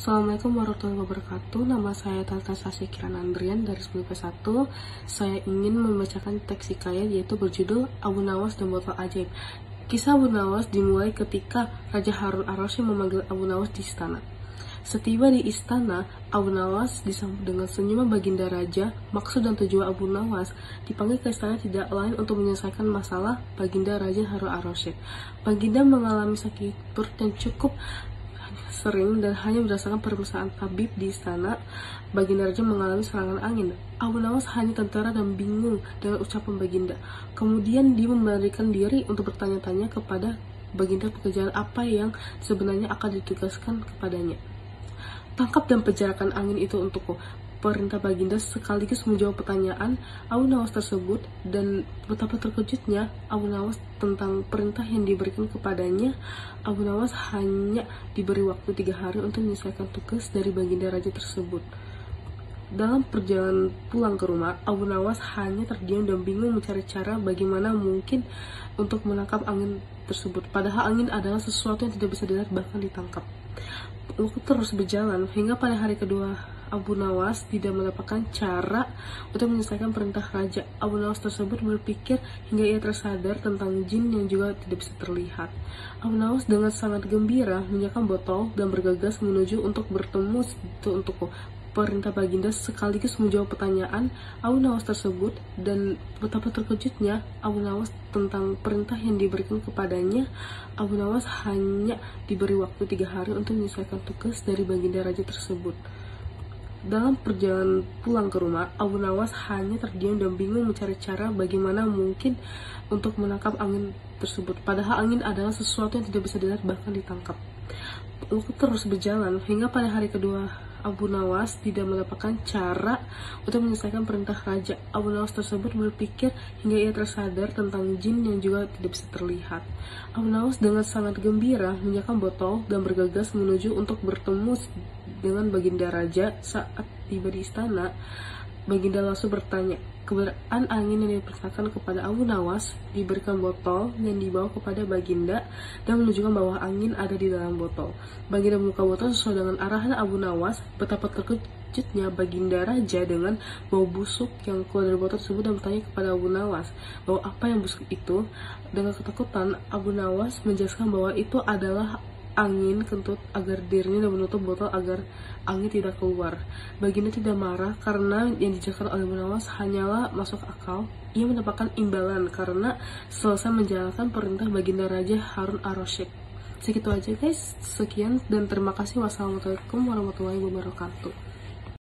Assalamualaikum warahmatullahi wabarakatuh. Nama saya Tata Sasya Kiran Andrian dari 10P1. Saya ingin membacakan teks hikayat yaitu berjudul Abu Nawas dan Botol Ajaib. Kisah Abu Nawas dimulai ketika Raja Harun ar-Rasyid memanggil Abu Nawas di istana. Setiba di istana, Abu Nawas disambut dengan senyuman baginda raja. Maksud dan tujuan Abu Nawas dipanggil ke istana tidak lain untuk menyelesaikan masalah baginda Raja Harun ar-Rasyid. Baginda mengalami sakit perut yang cukup sering dan hanya berdasarkan permasalahan tabib di istana. Baginda raja mengalami serangan angin. Abu Nawas hanya tentara dan bingung dengan ucapan baginda. Kemudian dia melarikan diri untuk bertanya-tanya kepada baginda pekerjaan apa yang sebenarnya akan ditugaskan kepadanya. Tangkap dan penjarakan angin itu untukku, perintah baginda sekaligus menjawab pertanyaan Abu Nawas tersebut. Dan betapa terkejutnya Abu Nawas tentang perintah yang diberikan kepadanya. Abu Nawas hanya diberi waktu 3 hari untuk menyelesaikan tugas dari baginda raja tersebut. Dalam perjalanan pulang ke rumah, Abu Nawas hanya terdiam dan bingung mencari cara bagaimana mungkin untuk menangkap angin tersebut. Padahal angin adalah sesuatu yang tidak bisa dilihat bahkan ditangkap. Waktu terus berjalan hingga pada hari kedua Abu Nawas tidak mendapatkan cara untuk menyelesaikan perintah raja. Abu Nawas tersebut berpikir hingga ia tersadar tentang jin yang juga tidak bisa terlihat. Abu Nawas dengan sangat gembira menyiapkan botol dan bergegas menuju untuk bertemu untukku. Perintah baginda sekaligus menjawab pertanyaan Abu Nawas tersebut. Dan betapa terkejutnya Abu Nawas tentang perintah yang diberikan kepadanya. Abu Nawas hanya diberi waktu 3 hari untuk menyelesaikan tugas dari baginda raja tersebut. Dalam perjalanan pulang ke rumah, Abu Nawas hanya terdiam dan bingung mencari cara bagaimana mungkin untuk menangkap angin tersebut. Padahal angin adalah sesuatu yang tidak bisa dilihat bahkan ditangkap. Waktu terus berjalan hingga pada hari kedua Abu Nawas tidak mendapatkan cara untuk menyelesaikan perintah raja. Abu Nawas tersebut berpikir hingga ia tersadar tentang jin yang juga tidak bisa terlihat. Abu Nawas dengan sangat gembira menyiapkan botol dan bergegas menuju untuk bertemu dengan baginda raja. Saat tiba di istana, baginda langsung bertanya keberadaan angin yang diperintahkan kepada Abu Nawas. Diberikan botol yang dibawa kepada baginda dan menunjukkan bahwa angin ada di dalam botol. Baginda membuka botol sesuai dengan arahan Abu Nawas. Betapa terkejutnya baginda raja dengan bau busuk yang keluar dari botol tersebut dan bertanya kepada Abu Nawas bahwa apa yang busuk itu. Dengan ketakutan, Abu Nawas menjelaskan bahwa itu adalah angin kentut agar dirinya dan menutup botol agar angin tidak keluar. Baginda tidak marah karena yang dijelaskan oleh Abu Nawas hanyalah masuk akal. Ia mendapatkan imbalan karena selesai menjalankan perintah baginda Raja Harun ar-Rasyid. Segitu aja guys, sekian dan terima kasih. Wassalamualaikum warahmatullahi wabarakatuh.